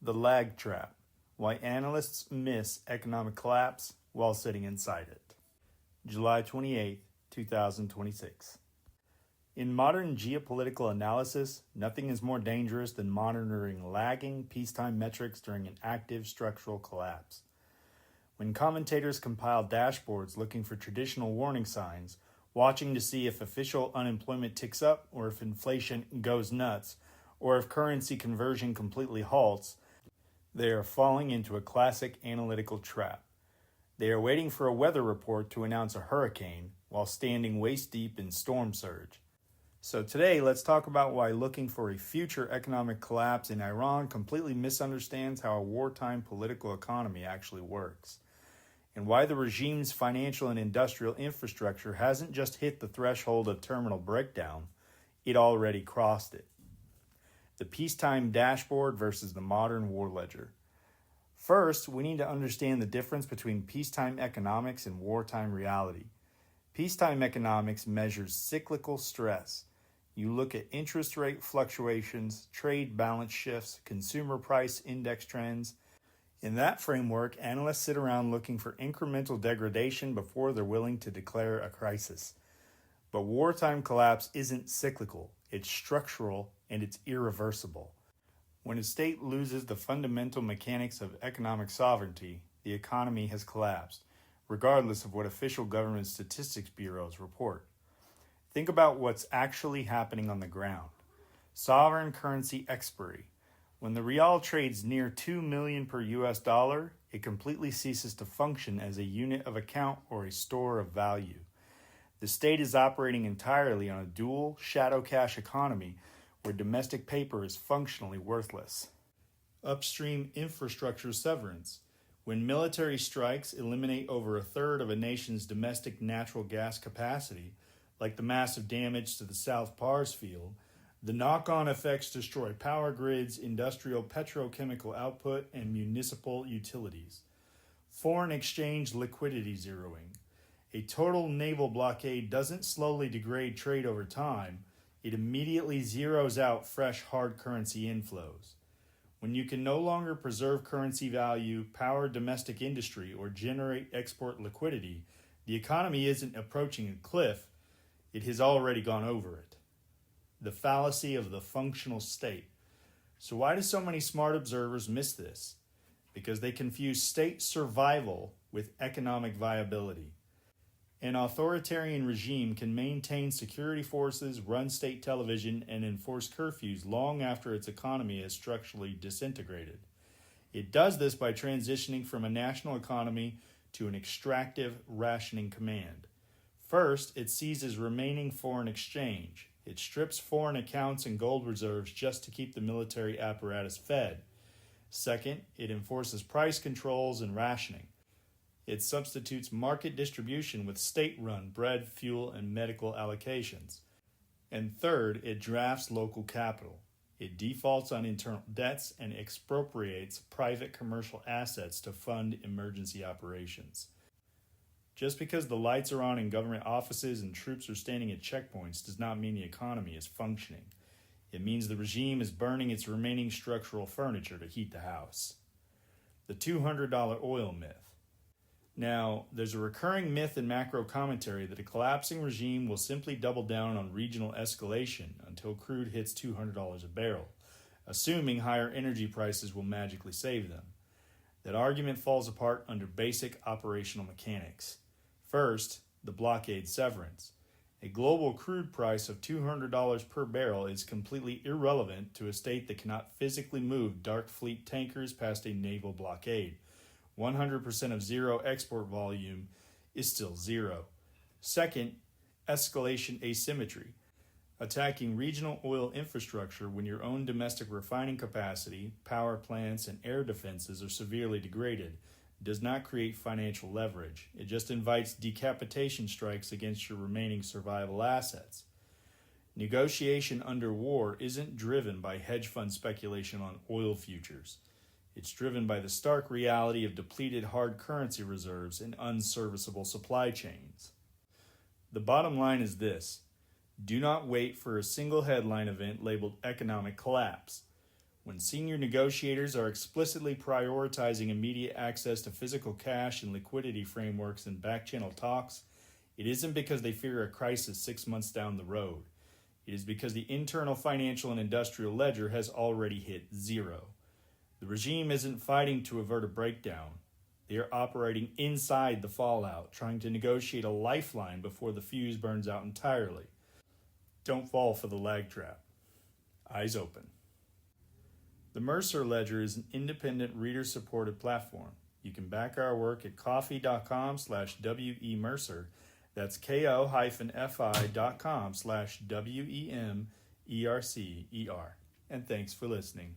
The lag trap: why analysts miss economic collapse while sitting inside it. July 28, 2026. In modern geopolitical analysis, nothing is more dangerous than monitoring lagging peacetime metrics during an active structural collapse. When commentators compile dashboards looking for traditional warning signs, watching to see if official unemployment ticks up or if inflation goes nuts, or if currency conversion completely halts, they are falling into a classic analytical trap. They are waiting for a weather report to announce a hurricane while standing waist-deep in storm surge. So today, let's talk about why looking for a future economic collapse in Iran completely misunderstands how a wartime political economy actually works, and why the regime's financial and industrial infrastructure hasn't just hit the threshold of terminal breakdown, it already crossed it. The peacetime dashboard versus the modern war ledger. First, we need to understand the difference between peacetime economics and wartime reality. Peacetime economics measures cyclical stress. You look at interest rate fluctuations, trade balance shifts, consumer price index trends. In that framework, analysts sit around looking for incremental degradation before they're willing to declare a crisis. But wartime collapse isn't cyclical, it's structural, and it's irreversible. When a state loses the fundamental mechanics of economic sovereignty, the economy has collapsed, regardless of what official government statistics bureaus report. Think about what's actually happening on the ground. Sovereign currency expiry. When the rial trades near 2 million per US dollar, it completely ceases to function as a unit of account or a store of value. The state is operating entirely on a dual shadow cash economy where domestic paper is functionally worthless. Upstream infrastructure severance. When military strikes eliminate over a third of a nation's domestic natural gas capacity, like the massive damage to the South Pars field, the knock-on effects destroy power grids, industrial petrochemical output, and municipal utilities. Foreign exchange liquidity zeroing. A total naval blockade doesn't slowly degrade trade over time, it immediately zeroes out fresh hard currency inflows. When you can no longer preserve currency value, power domestic industry, or generate export liquidity, the economy isn't approaching a cliff, it has already gone over it. The fallacy of the functional state. So why do so many smart observers miss this? Because they confuse state survival with economic viability. An authoritarian regime can maintain security forces, run state television, and enforce curfews long after its economy has structurally disintegrated. It does this by transitioning from a national economy to an extractive rationing command. First, it seizes remaining foreign exchange. It strips foreign accounts and gold reserves just to keep the military apparatus fed. Second, it enforces price controls and rationing. It substitutes market distribution with state-run bread, fuel, and medical allocations. And third, it drafts local capital. It defaults on internal debts and expropriates private commercial assets to fund emergency operations. Just because the lights are on in government offices and troops are standing at checkpoints does not mean the economy is functioning. It means the regime is burning its remaining structural furniture to heat the house. The $200 oil myth. Now, there's a recurring myth in macro commentary that a collapsing regime will simply double down on regional escalation until crude hits $200 a barrel, assuming higher energy prices will magically save them. That argument falls apart under basic operational mechanics. First, the blockade severance. A global crude price of $200 per barrel is completely irrelevant to a state that cannot physically move dark fleet tankers past a naval blockade. 100% of zero export volume is still zero. Second, escalation asymmetry. Attacking regional oil infrastructure when your own domestic refining capacity, power plants, and air defenses are severely degraded does not create financial leverage. It just invites decapitation strikes against your remaining survival assets. Negotiation under war isn't driven by hedge fund speculation on oil futures. It's driven by the stark reality of depleted hard currency reserves and unserviceable supply chains. The bottom line is this: do not wait for a single headline event labeled economic collapse. When senior negotiators are explicitly prioritizing immediate access to physical cash and liquidity frameworks in back-channel talks, it isn't because they fear a crisis 6 months down the road. It is because the internal financial and industrial ledger has already hit zero. The regime isn't fighting to avert a breakdown. They are operating inside the fallout, trying to negotiate a lifeline before the fuse burns out entirely. Don't fall for the lag trap. Eyes open. The Mercer Ledger is an independent, reader-supported platform. You can back our work at ko-fi.com/WEMercer. That's ko-fi.com/WEMERCER. And thanks for listening.